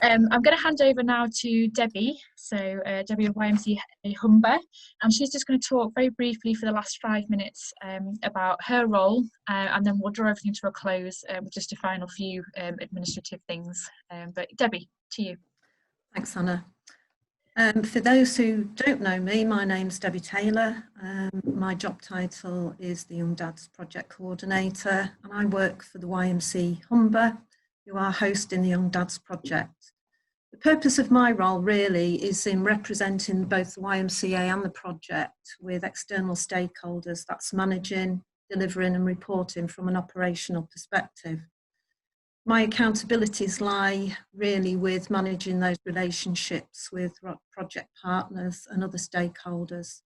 I'm going to hand over now to Debbie, so Debbie of YMCA Humber, and she's just going to talk very briefly for the last 5 minutes about her role, and then we'll draw everything to a close with just a final few administrative things. But Debbie, to you. Thanks, Anna. For those who don't know me, my name's Debbie Taylor. My job title is the Young Dads Project Coordinator, and I work for the YMCA Humber, who are hosting the Young Dads Project. The purpose of my role really is in representing both the YMCA and the project with external stakeholders, that's managing, delivering and reporting from an operational perspective. My accountabilities lie really with managing those relationships with project partners and other stakeholders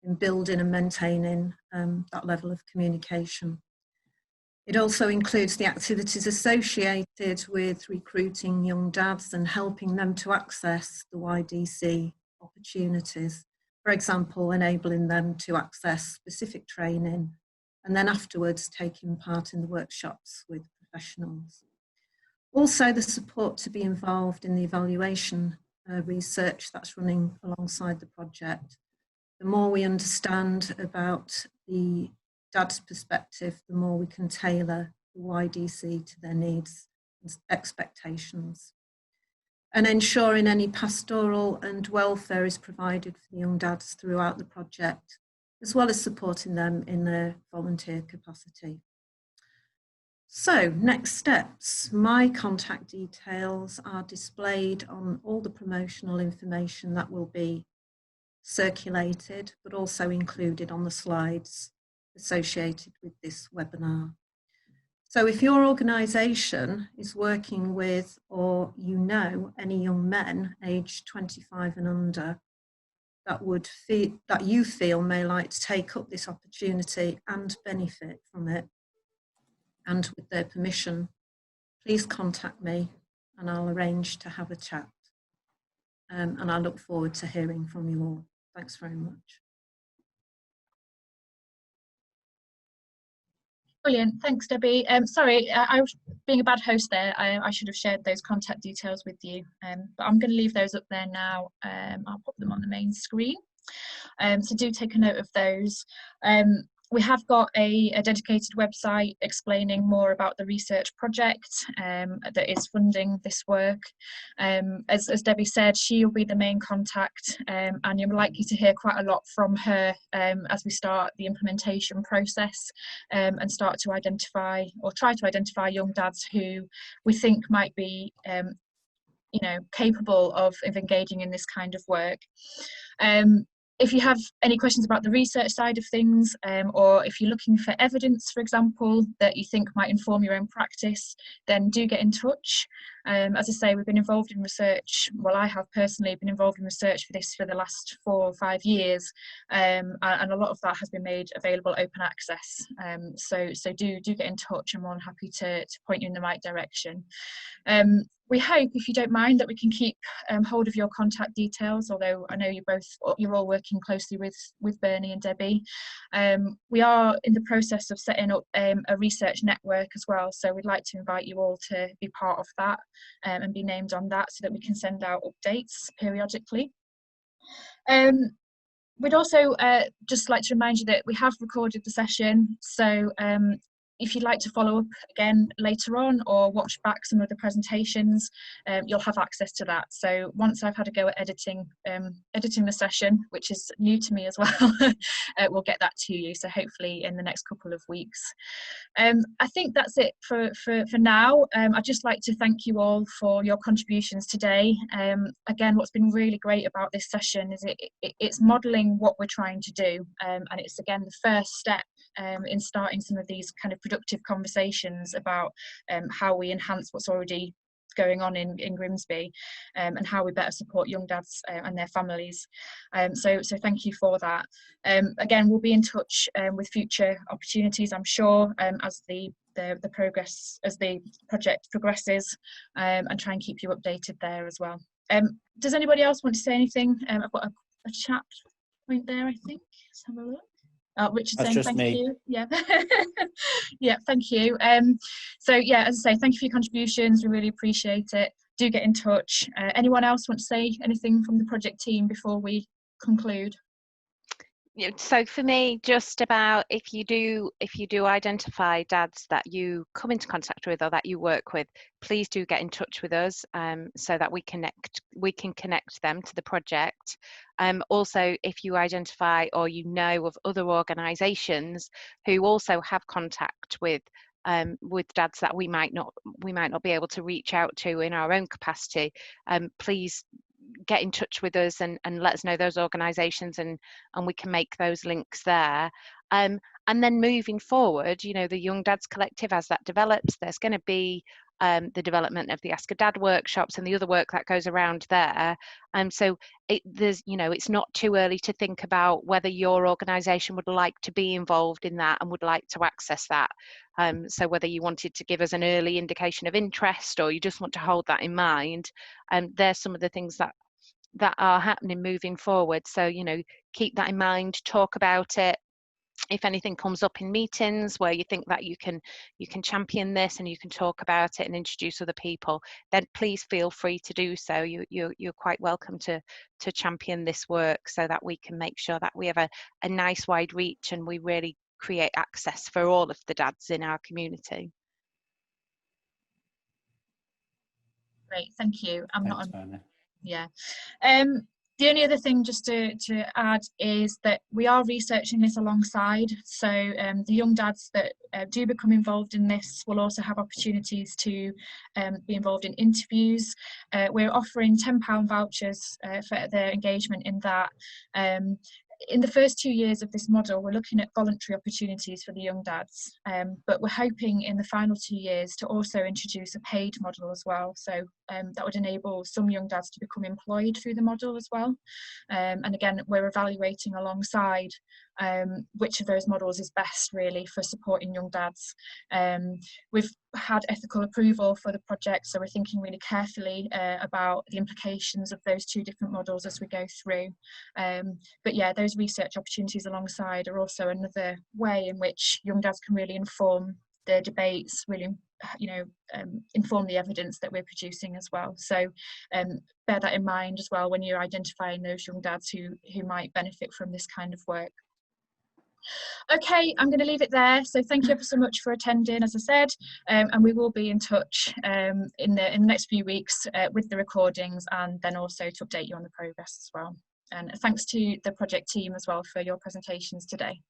in building and maintaining that level of communication. It also includes the activities associated with recruiting young dads and helping them to access the YDC opportunities. For example, enabling them to access specific training and then afterwards taking part in the workshops with professionals. Also, the support to be involved in the evaluation research that's running alongside the project. The more we understand about the dad's perspective, the more we can tailor the YDC to their needs and expectations. And ensuring any pastoral and welfare is provided for the young dads throughout the project, as well as supporting them in their volunteer capacity. So, next steps. My contact details are displayed on all the promotional information that will be circulated, but also included on the slides associated with this webinar. So if your organisation is working with, or you know any young men aged 25 and under that you feel may like to take up this opportunity and benefit from it, and with their permission, please contact me and I'll arrange to have a chat. And I look forward to hearing from you all. Thanks very much. Brilliant, thanks Debbie. Sorry, I was being a bad host there. I should have shared those contact details with you, but I'm going to leave those up there now. I'll pop them on the main screen, so do take a note of those. We have got a dedicated website explaining more about the research project that is funding this work. As Debbie said, she will be the main contact, and you're likely to hear quite a lot from her as we start the implementation process and start to identify, or try to identify, young dads who we think might be capable of engaging in this kind of work. If you have any questions about the research side of things, or if you're looking for evidence, for example, that you think might inform your own practice, then do get in touch. As I say, we've been involved in research, well, I have personally been involved in research for this for the last 4 or 5 years, and a lot of that has been made available open access. So do get in touch. I'm more than happy to point you in the right direction. We hope, if you don't mind, that we can keep hold of your contact details, although I know you're all working closely with Bernie and Debbie. We are in the process of setting up a research network as well, so we'd like to invite you all to be part of that and be named on that, so that we can send out updates periodically. We'd also just like to remind you that we have recorded the session, so if you'd like to follow up again later on or watch back some of the presentations, you'll have access to that. So once I've had a go at editing the session, which is new to me as well, we'll get that to you. So hopefully in the next couple of weeks. I think that's it for now. I'd just like to thank you all for your contributions today. Again, what's been really great about this session is it's modelling what we're trying to do, and it's again the first step in starting some of these kind of productive conversations about how we enhance what's already going on in Grimsby, and how we better support young dads and their families. So thank you for that. Again, we'll be in touch with future opportunities, I'm sure, as the project progresses, and try and keep you updated there as well. Does anybody else want to say anything? I've got a chat point there, I think. Let's have a look. Richard saying thank you. Yeah. Yeah, thank you. So yeah, as I say, thank you for your contributions. We really appreciate it. do get in touch. Anyone else want to say anything from the project team before we conclude? Yeah, so for me, just about if you do identify dads that you come into contact with or that you work with, please do get in touch with us, so that we can connect them to the project. Also, if you identify or you know of other organisations who also have contact with dads that we might not be able to reach out to in our own capacity, please get in touch with us and let us know those organisations, and we can make those links there. And then moving forward, you know, the Young Dads Collective, as that develops, there's going to be the development of the Ask a Dad workshops and the other work that goes around there. So it's not too early to think about whether your organisation would like to be involved in that and would like to access that. So whether you wanted to give us an early indication of interest or you just want to hold that in mind, there's some of the things that are happening moving forward. So, you know, keep that in mind, talk about it. If anything comes up in meetings where you think that you can champion this and you can talk about it and introduce other people, then please feel free to do so. You're quite welcome to champion this work, so that we can make sure that we have a nice wide reach and we really create access for all of the dads in our community. Great, thank you. Thanks, Bernie. Yeah. The only other thing just to add is that we are researching this alongside. So the young dads that do become involved in this will also have opportunities to be involved in interviews. We're offering £10 vouchers for their engagement in that. In the first 2 years of this model, we're looking at voluntary opportunities for the young dads, but we're hoping in the final 2 years to also introduce a paid model as well. So that would enable some young dads to become employed through the model as well. And again, we're evaluating alongside which of those models is best really for supporting young dads. We've had ethical approval for the project, so we're thinking really carefully about the implications of those two different models as we go through. But yeah, those research opportunities alongside are also another way in which young dads can really inform the debates, really inform the evidence that we're producing as well. So bear that in mind as well when you're identifying those young dads who might benefit from this kind of work. Okay, I'm going to leave it there. So thank you ever so much for attending, as I said, and we will be in touch in the next few weeks with the recordings, and then also to update you on the progress as well. And thanks to the project team as well for your presentations today.